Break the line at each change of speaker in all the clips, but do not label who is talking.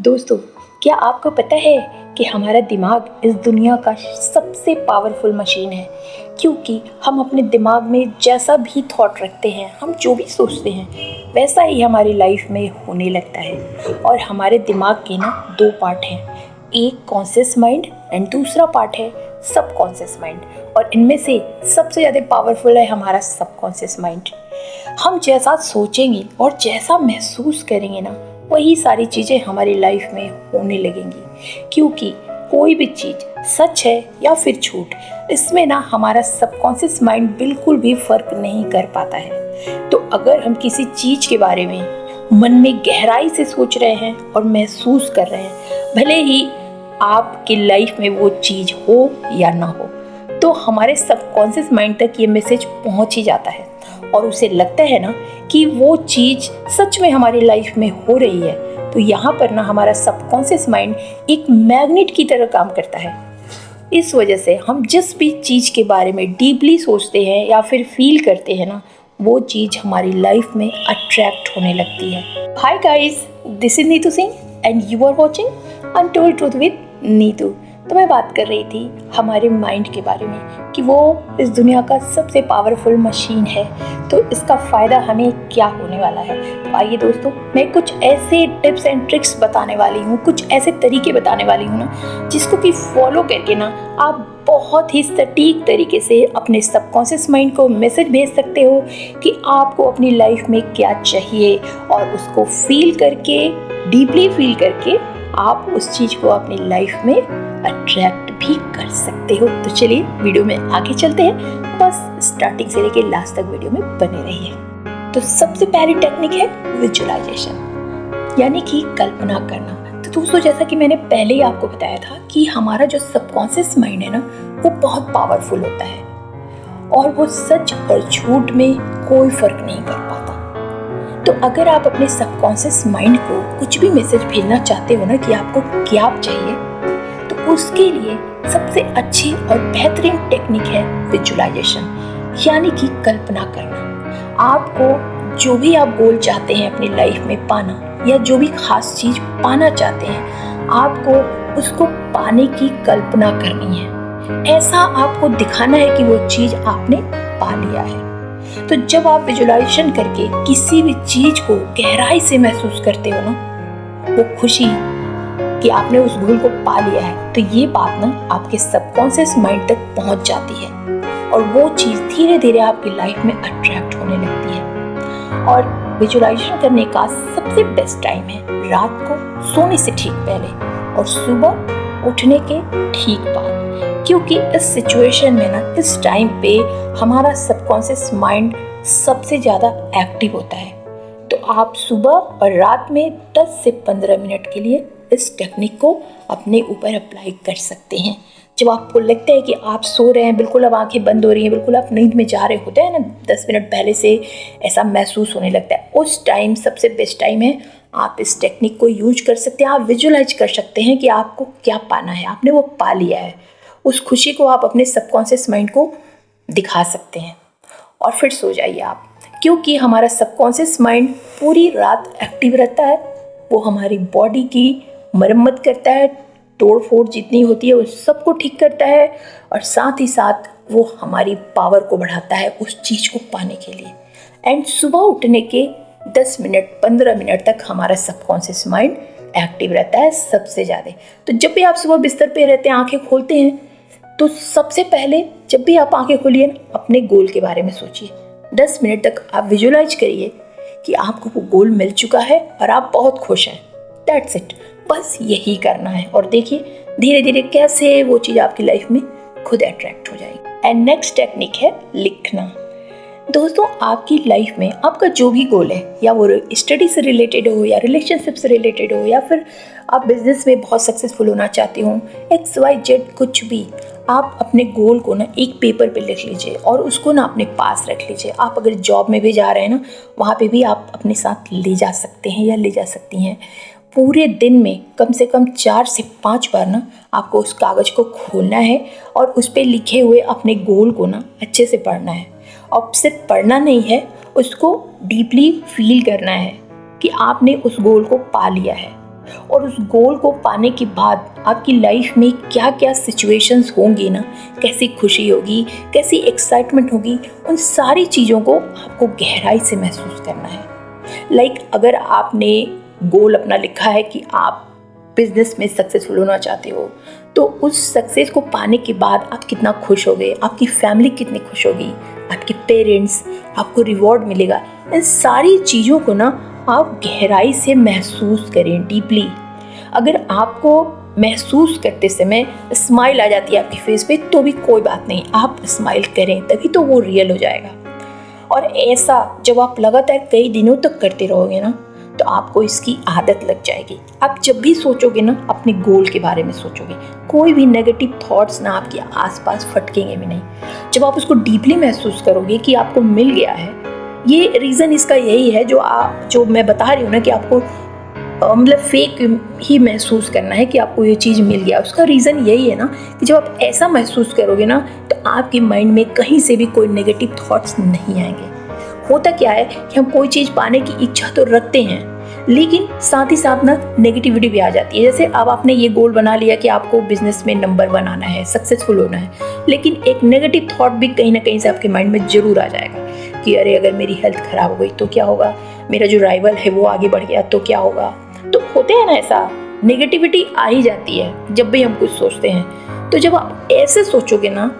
दोस्तों, क्या आपको पता है कि हमारा दिमाग इस दुनिया का सबसे पावरफुल मशीन है। क्योंकि हम अपने दिमाग में जैसा भी थॉट रखते हैं, हम जो भी सोचते हैं वैसा ही हमारी लाइफ में होने लगता है। और हमारे दिमाग के दो पार्ट हैं, एक कॉन्शियस माइंड एंड दूसरा पार्ट है सब कॉन्शियस माइंड। और इनमें से सबसे ज़्यादा पावरफुल है हमारा सब कॉन्शियस माइंड। हम जैसा सोचेंगे और जैसा महसूस करेंगे वही सारी चीज़ें हमारी लाइफ में होने लगेंगी। क्योंकि कोई भी चीज़ सच है या फिर झूठ, इसमें हमारा सबकॉन्शियस माइंड बिल्कुल भी फर्क नहीं कर पाता है। तो अगर हम किसी चीज़ के बारे में मन में गहराई से सोच रहे हैं और महसूस कर रहे हैं, भले ही आपकी लाइफ में वो चीज़ हो या ना हो, तो हमारे सबकॉन्शियस माइंड तक ये मैसेज पहुंच ही जाता है और उसे लगता है कि वो चीज़ सच में हमारी लाइफ में हो रही है। तो यहाँ पर हमारा सबकॉन्शियस माइंड एक मैग्नेट की तरह काम करता है। इस वजह से हम जिस भी चीज़ के बारे में डीपली सोचते हैं या फिर फील करते हैं वो चीज़ हमारी लाइफ में अट्रैक्ट होने लगती है। Hi guys, this is Neetu Singh and you are watching untold truth with Neetu. तो मैं बात कर रही थी हमारे माइंड के बारे में कि वो इस दुनिया का सबसे पावरफुल मशीन है। तो इसका फ़ायदा हमें क्या होने वाला है। तो आइए दोस्तों, मैं कुछ ऐसे टिप्स एंड ट्रिक्स बताने वाली हूँ, कुछ ऐसे तरीके बताने वाली हूँ जिसको कि फॉलो करके आप बहुत ही सटीक तरीके से अपने सबकॉन्शियस माइंड को मैसेज भेज सकते हो कि आपको अपनी लाइफ में क्या चाहिए, और उसको फील करके, डीपली फील करके आप उस चीज़ को अपनी लाइफ में अट्रैक्ट भी कर सकते हो। तो चलिए वीडियो में आगे चलते हैं, बस स्टार्टिंग से लेके लास्ट तक वीडियो में बने रहिए। तो सबसे पहली टेक्निक है विजुअलाइजेशन, यानी कि कल्पना करना। तो दोस्तों, जैसा कि मैंने पहले ही आपको बताया था कि हमारा जो सबकॉन्शियस माइंड है वो बहुत पावरफुल होता है और वो सच और झूठ में कोई फर्क नहीं कर पाता। तो अगर आप अपने सबकॉन्शियस माइंड को कुछ भी मैसेज भेजना चाहते हो कि आपको क्या चाहिए, तो उसके लिए सबसे अच्छी और बेहतरीन टेक्निक है विजुअलाइजेशन, यानी कि कल्पना करना। आपको जो भी आप गोल चाहते हैं अपनी लाइफ में पाना, या जो भी खास चीज़ पाना चाहते हैं, आपको उसको पाने की कल्पना करनी है। ऐसा आपको दिखाना है कि वो चीज़ आपने पा लिया है। तो जब आप विजुअलाइजेशन करके किसी भी चीज़ को गहराई से महसूस करते हो वो खुशी कि आपने उस गोल को पा लिया है, तो ये बात आपके सबकॉन्शियस माइंड तक पहुंच जाती है और वो चीज़ धीरे धीरे आपकी लाइफ में अट्रैक्ट होने लगती है। और विजुअलाइजेशन करने का सबसे बेस्ट टाइम है रात को सोने से ठीक पहले और सुबह उठने के ठीक बाद। क्योंकि इस सिचुएशन में इस टाइम पे हमारा सबकॉन्शियस माइंड सबसे ज़्यादा एक्टिव होता है। तो आप सुबह और रात में 10 से 15 मिनट के लिए इस टेक्निक को अपने ऊपर अप्लाई कर सकते हैं। जब आपको लगता है कि आप सो रहे हैं, बिल्कुल अब आंखें बंद हो रही हैं, बिल्कुल आप नींद में जा रहे होते हैं 10 मिनट पहले से ऐसा महसूस होने लगता है, उस टाइम सबसे बेस्ट टाइम है। आप इस टेक्निक को यूज कर सकते हैं। आप विजुअलाइज कर सकते हैं कि आपको क्या पाना है, आपने वो पा लिया है। उस खुशी को आप अपने सबकॉन्शियस माइंड को दिखा सकते हैं और फिर सो जाइए आप। क्योंकि हमारा सबकॉन्शियस माइंड पूरी रात एक्टिव रहता है। वो हमारी बॉडी की मरम्मत करता है, तोड़ फोड़ जितनी होती है उस सबको ठीक करता है, और साथ ही साथ वो हमारी पावर को बढ़ाता है उस चीज़ को पाने के लिए। एंड सुबह उठने के 10 मिनट 15 मिनट तक हमारा सबकॉन्शियस माइंड एक्टिव रहता है सबसे ज़्यादा। तो जब भी आप सुबह बिस्तर पे रहते हैं, आंखें खोलते हैं, तो सबसे पहले जब भी आप आंखें खोलिए अपने गोल के बारे में सोचिए। 10 मिनट तक आप विजुअलाइज करिए कि आपको वो गोल मिल चुका है और आप बहुत खुश हैं। दैट्स इट, बस यही करना है। और देखिए धीरे धीरे कैसे वो चीज़ आपकी लाइफ में खुद अट्रैक्ट हो जाएगी। एंड नेक्स्ट टेक्निक है लिखना। दोस्तों, आपकी लाइफ में आपका जो भी गोल है, या वो स्टडी से रिलेटेड हो, या रिलेशनशिप से रिलेटेड हो, या फिर आप बिजनेस में बहुत सक्सेसफुल होना चाहते हो, XYZ कुछ भी, आप अपने गोल को एक पेपर पे लिख लीजिए और उसको अपने पास रख लीजिए। आप अगर जॉब में भी जा रहे हैं वहाँ पे भी आप अपने साथ ले जा सकते हैं या ले जा सकती हैं। पूरे दिन में कम से कम 4 से 5 बार आपको उस कागज़ को खोलना है और उस पर लिखे हुए अपने गोल को अच्छे से पढ़ना है। और सिर्फ पढ़ना नहीं है, उसको डीपली फील करना है कि आपने उस गोल को पा लिया है। और उस गोल को पाने के बाद आपकी लाइफ में क्या क्या सिचुएशंस होंगी ना, कैसी खुशी होगी, कैसी एक्साइटमेंट होगी, उन सारी चीज़ों को आपको गहराई से महसूस करना है। अगर आपने गोल अपना लिखा है कि आप बिजनेस में सक्सेसफुल होना चाहते हो, तो उस सक्सेस को पाने के बाद आप कितना खुश होगे, आपकी फैमिली कितनी खुश होगी, आपके पेरेंट्स, आपको रिवॉर्ड मिलेगा। इन सारी चीज़ों को ना आप गहराई से महसूस करें, डीपली। अगर आपको महसूस करते समय स्माइल आ जाती है आपकी फेस पे, तो भी कोई बात नहीं, आप स्माइल करें, तभी तो वो रियल हो जाएगा। और ऐसा जब आप लगातार कई दिनों तक करते रहोगे ना, तो आपको इसकी आदत लग जाएगी। आप जब भी सोचोगे ना, अपने गोल के बारे में सोचोगे, कोई भी नेगेटिव थॉट्स ना आपके आसपास फटकेंगे भी नहीं। जब आप उसको डीपली महसूस करोगे कि आपको मिल गया है, ये रीज़न इसका यही है जो मैं बता रही हूँ ना, कि आपको मतलब फेक ही महसूस करना है कि आपको ये चीज़ मिल गया। उसका रीज़न यही है ना कि जब आप ऐसा महसूस करोगे ना, तो आपके माइंड में कहीं से भी कोई नेगेटिव थॉट्स नहीं आएंगे। होता क्या है कि हम कोई चीज़ पाने की इच्छा तो रखते हैं, लेकिन साथ ही साथ ना नेगेटिविटी भी आ जाती है। जैसे अब आपने ये गोल बना लिया कि आपको बिजनेस में नंबर 1 आना है, सक्सेसफुल होना है, लेकिन एक नेगेटिव थॉट भी कहीं ना कहीं से आपके माइंड में ज़रूर आ जाएगा कि अरे अगर मेरी हेल्थ ख़राब हो गई तो क्या होगा, मेरा जो राइवल है वो आगे बढ़ गया तो क्या होगा। तो होते हैं ना, ऐसा नेगेटिविटी आ ही जाती है जब भी हम कुछ सोचते हैं। तो जब आप ऐसे सोचोगे ना,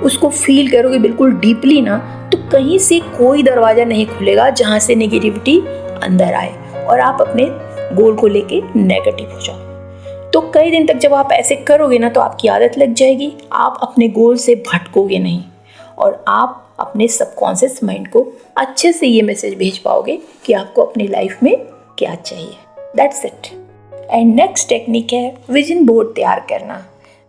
उसको फील करोगे बिल्कुल डीपली ना, तो कहीं से कोई दरवाज़ा नहीं खुलेगा जहाँ से नेगेटिविटी अंदर आए और आप अपने गोल को लेके नेगेटिव हो जाओ। तो कई दिन तक जब आप ऐसे करोगे ना, तो आपकी आदत लग जाएगी, आप अपने गोल से भटकोगे नहीं और आप अपने सबकॉन्शियस माइंड को अच्छे से ये मैसेज भेज पाओगे कि आपको अपनी लाइफ में क्या चाहिए। That's it. And next technique है विजन बोर्ड तैयार करना।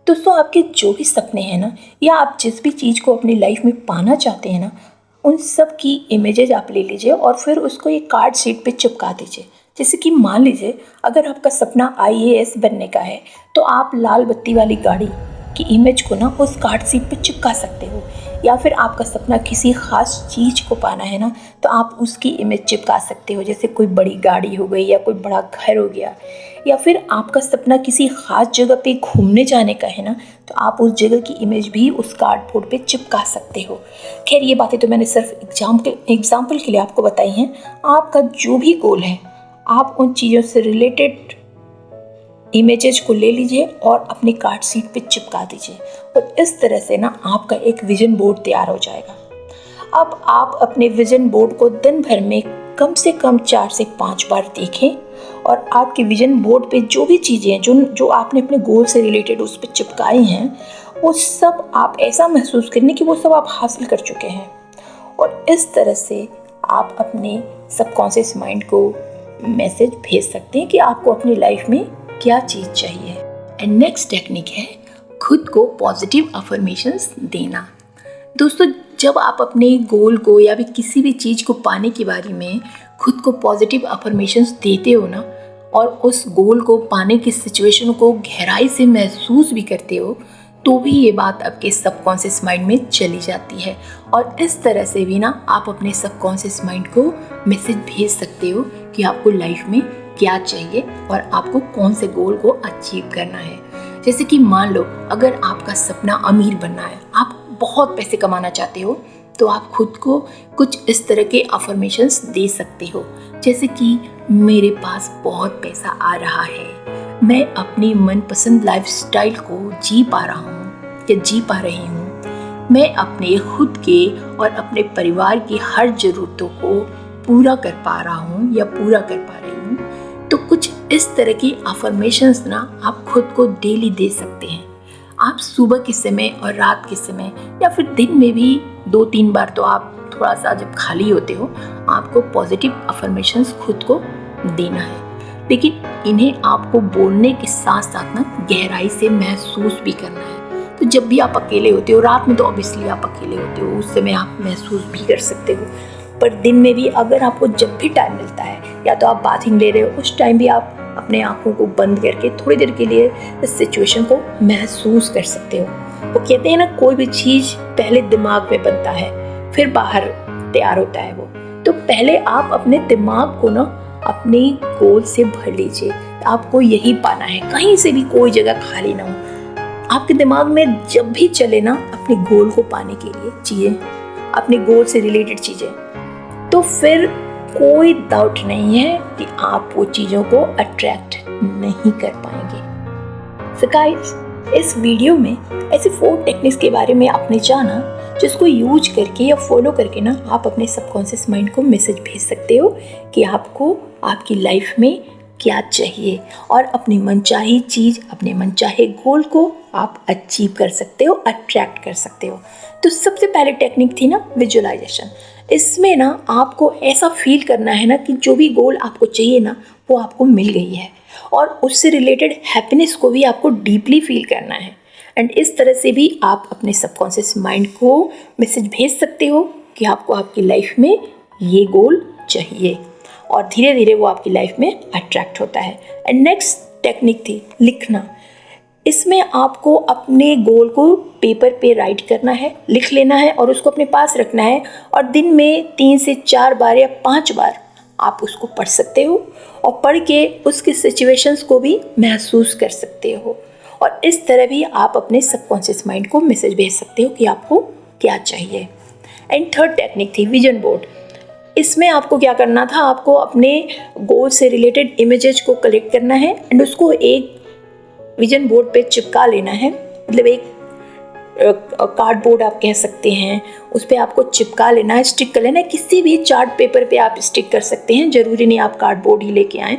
दोस्तों, आपके जो भी सपने हैं ना, या आप जिस भी चीज़ को अपनी लाइफ में पाना चाहते हैं ना, उन सब की इमेजेज आप ले लीजिए और फिर उसको एक कार्ड शीट पे चिपका दीजिए। जैसे कि मान लीजिए अगर आपका सपना IAS बनने का है, तो आप लाल बत्ती वाली गाड़ी की इमेज को ना उस कार्ड शीट पे चिपका सकते हो। या फिर आपका सपना किसी ख़ास चीज़ को पाना है ना, तो आप उसकी इमेज चिपका सकते हो। जैसे कोई बड़ी गाड़ी हो गई या कोई बड़ा घर हो गया, या फिर आपका सपना किसी ख़ास जगह पे घूमने जाने का है ना, तो आप उस जगह की इमेज भी उस कार्डबोर्ड पे चिपका सकते हो। खैर, ये बातें तो मैंने सिर्फ एग्जाम्पल के लिए आपको बताई हैं। आपका जो भी गोल है, आप उन चीज़ों से रिलेटेड इमेजेस को ले लीजिए और अपनी कार्ड शीट पे चिपका दीजिए, और इस तरह से ना आपका एक विजन बोर्ड तैयार हो जाएगा। अब आप अपने विजन बोर्ड को दिन भर में कम से कम 4 से 5 बार देखें, और आपके विजन बोर्ड पे जो भी चीज़ें हैं जो आपने अपने गोल से रिलेटेड उस पर चिपकाई हैं, वो सब आप ऐसा महसूस करें कि वो सब आप हासिल कर चुके हैं। और इस तरह से आप अपने सबकॉन्शियस माइंड को मैसेज भेज सकते हैं कि आपको अपनी लाइफ में क्या चीज़ चाहिए। एंड नेक्स्ट टेक्निक है खुद को पॉजिटिव अफर्मेशंस देना। दोस्तों, जब आप अपने गोल को या भी किसी भी चीज़ को पाने के बारे में खुद को पॉजिटिव अफर्मेशंस देते हो ना, और उस गोल को पाने की सिचुएशन को गहराई से महसूस भी करते हो, तो भी ये बात आपके सबकॉन्शियस माइंड में चली जाती है। और इस तरह से भी ना आप अपने सबकॉन्शियस माइंड को मैसेज भेज सकते हो कि आपको लाइफ में क्या चाहिए और आपको कौन से गोल को अचीव करना है। जैसे कि मान लो अगर आपका सपना अमीर बनना है, आप बहुत पैसे कमाना चाहते हो, तो आप खुद को कुछ इस तरह के अफर्मेशंस दे सकते हो। जैसे कि मेरे पास बहुत पैसा आ रहा है, मैं अपनी मनपसंद लाइफस्टाइल को जी पा रहा हूँ या जी पा रही हूँ, मैं अपने खुद के और अपने परिवार की हर ज़रूरतों को पूरा कर पा रहा हूँ या पूरा कर पा रही हूँ। तो कुछ इस तरह की अफर्मेशंस ना आप खुद को डेली दे सकते हैं। आप सुबह के समय और रात के समय या फिर दिन में भी 2-3 बार, तो आप थोड़ा सा जब खाली होते हो, आपको पॉजिटिव अफर्मेशंस खुद को देना है। लेकिन इन्हें आपको बोलने के साथ साथ ना गहराई से महसूस भी करना है। तो जब भी आप अकेले होते हो, रात में तो ऑब्वियसली आप अकेले होते हो, उस समय आप महसूस भी कर सकते हो, पर दिन में भी अगर आपको जब भी टाइम मिलता है, या तो आप बाथिंग ले रहे हो, उस टाइम भी आप अपने आँखों को बंद करके थोड़ी देर के लिए इस सिचुएशन को महसूस कर सकते हो। वो कहते हैं ना, कोई भी चीज़ पहले दिमाग में बनता है, फिर बाहर तैयार होता है वो। तो पहले आप अपने दिमाग को ना अपने गोल से भर लीजिए आपको यही पाना है, कहीं से भी कोई जगह खाली ना हो। आपके दिमाग में जब भी चले ना अपने गोल को पाने के लिए चीज़ें, अपने गोल से रिलेटेड चीज़ें, तो फिर कोई डाउट नहीं है कि आप वो चीज़ों को अट्रैक्ट नहीं कर पाएंगे। सो गाइस, इस वीडियो में ऐसे 4 टेक्निक्स के बारे में आपने जाना जिसको यूज करके या फॉलो करके ना आप अपने सबकॉन्शियस माइंड को मैसेज भेज सकते हो कि आपको आपकी लाइफ में क्या चाहिए और अपनी मनचाही चीज़, अपने मनचाहे गोल को आप अचीव कर सकते हो, अट्रैक्ट कर सकते हो। तो सबसे पहले टेक्निक थी ना विजुअलाइजेशन। इसमें ना आपको ऐसा फील करना है ना कि जो भी गोल आपको चाहिए ना वो आपको मिल गई है, और उससे रिलेटेड हैप्पीनेस को भी आपको डीपली फील करना है। एंड इस तरह से भी आप अपने सबकॉन्शियस माइंड को मैसेज भेज सकते हो कि आपको आपकी लाइफ में ये गोल चाहिए, और धीरे धीरे वो आपकी लाइफ में अट्रैक्ट होता है। एंड नेक्स्ट टेक्निक थी लिखना। इसमें आपको अपने गोल को पेपर पे राइट करना है, लिख लेना है और उसको अपने पास रखना है, और दिन में 3 से 4 बार या 5 बार आप उसको पढ़ सकते हो और पढ़ के उसके सिचुएशंस को भी महसूस कर सकते हो, और इस तरह भी आप अपने सबकॉन्शियस माइंड को मैसेज भेज सकते हो कि आपको क्या चाहिए। एंड थर्ड टेक्निक थी विजन बोर्ड। इसमें आपको क्या करना था, आपको अपने गोल से रिलेटेड इमेजेस को कलेक्ट करना है एंड उसको एक विजन बोर्ड पे चिपका लेना है। मतलब एक कार्डबोर्ड आप कह सकते हैं, उस पर आपको चिपका लेना है, स्टिक कर लेना है। किसी भी चार्ट पेपर पे आप स्टिक कर सकते हैं, ज़रूरी नहीं आप कार्डबोर्ड ही लेके आएँ।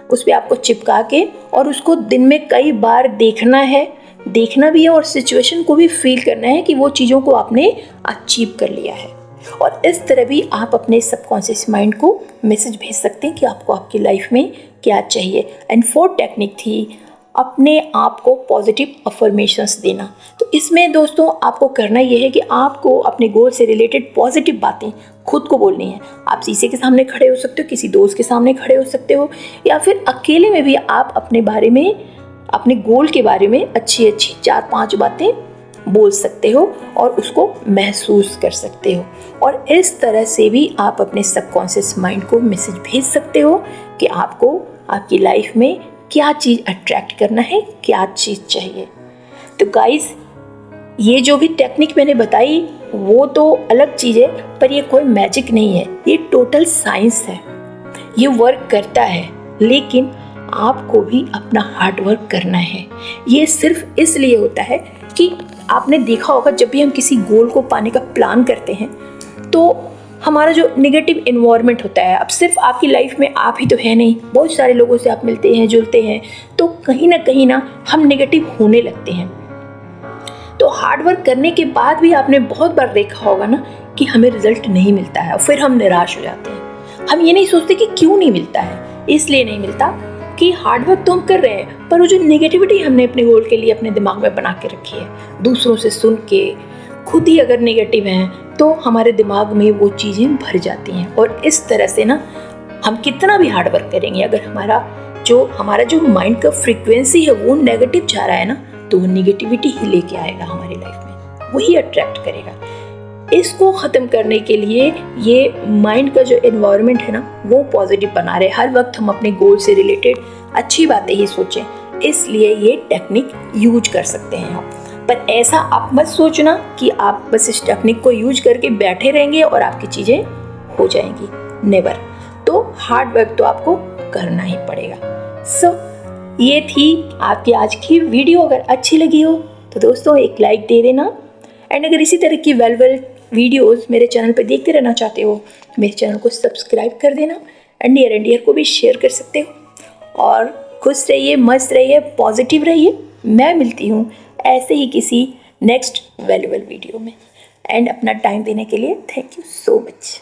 उस पर आपको चिपका के और उसको दिन में कई बार देखना है, देखना भी है और सिचुएशन को भी फील करना है कि वो चीज़ों को आपने अचीव कर लिया है। और इस तरह भी आप अपने सबकॉन्शियस माइंड को मैसेज भेज सकते हैं कि आपको आपकी लाइफ में क्या चाहिए। एंड फोर्थ टेक्निक थी अपने आप को पॉजिटिव अफर्मेशंस देना। तो इसमें दोस्तों आपको करना ये है कि आपको अपने गोल से रिलेटेड पॉजिटिव बातें खुद को बोलनी है। आप शीशे के सामने खड़े हो सकते हो, किसी दोस्त के सामने खड़े हो सकते हो, या फिर अकेले में भी आप अपने बारे में, अपने गोल के बारे में अच्छी अच्छी 4-5 बातें बोल सकते हो और उसको महसूस कर सकते हो। और इस तरह से भी आप अपने सबकॉन्शियस माइंड को मैसेज भेज सकते हो कि आपको आपकी लाइफ में क्या चीज़ अट्रैक्ट करना है, क्या चीज़ चाहिए। तो गाइस, ये जो भी टेक्निक मैंने बताई वो तो अलग चीज़ है, पर ये कोई मैजिक नहीं है, ये टोटल साइंस है। ये वर्क करता है, लेकिन आपको भी अपना हार्ड वर्क करना है। ये सिर्फ इसलिए होता है कि आपने देखा होगा जब भी हम किसी गोल को पाने का प्लान करते हैं तो हमारा जो नेगेटिव इन्वायरमेंट होता है, अब सिर्फ आपकी लाइफ में आप ही तो है नहीं, बहुत सारे लोगों से आप मिलते हैं, जुलते हैं, तो कहीं ना हम नेगेटिव होने लगते हैं। तो हार्ड वर्क करने के बाद भी आपने बहुत बार देखा होगा ना कि हमें रिजल्ट नहीं मिलता है और फिर हम निराश हो जाते हैं। हम ये नहीं सोचते कि क्यों नहीं मिलता है, इसलिए नहीं मिलता कि हार्ड वर्क तो हम कर रहे हैं, पर वो जो नेगेटिविटी हमने अपने गोल के लिए अपने दिमाग में बना के रखी है, दूसरों से सुन के, खुद ही अगर नेगेटिव हैं तो हमारे दिमाग में वो चीज़ें भर जाती हैं। और इस तरह से ना हम कितना भी हार्ड वर्क करेंगे, अगर हमारा जो माइंड का फ्रीक्वेंसी है वो नेगेटिव जा रहा है ना, तो वो नेगेटिविटी ही लेके आएगा हमारी लाइफ में, वही अट्रैक्ट करेगा। इसको ख़त्म करने के लिए ये माइंड का जो एनवायरनमेंट है ना वो पॉजिटिव बना रहे, हर वक्त हम अपने गोल से रिलेटेड अच्छी बातें ही सोचें, इसलिए ये टेक्निक यूज कर सकते हैं आप। पर ऐसा आप मत सोचना कि आप बस इस टेक्निक को यूज करके बैठे रहेंगे और आपकी चीज़ें हो जाएंगी, नेवर। तो हार्ड वर्क तो आपको करना ही पड़ेगा। सो ये थी आपकी आज की वीडियो। अगर अच्छी लगी हो तो दोस्तों एक लाइक दे देना, एंड अगर इसी तरह की वेल वीडियोस मेरे चैनल पर देखते रहना चाहते हो तो मेरे चैनल को सब्सक्राइब कर देना, एंड नियर एंड डियर को भी शेयर कर सकते हो। और खुश रहिए, मस्त रहिए, पॉजिटिव रहिए। मैं मिलती हूँ ऐसे ही किसी नेक्स्ट वैल्यूएबल वीडियो में, एंड अपना टाइम देने के लिए थैंक यू सो मच।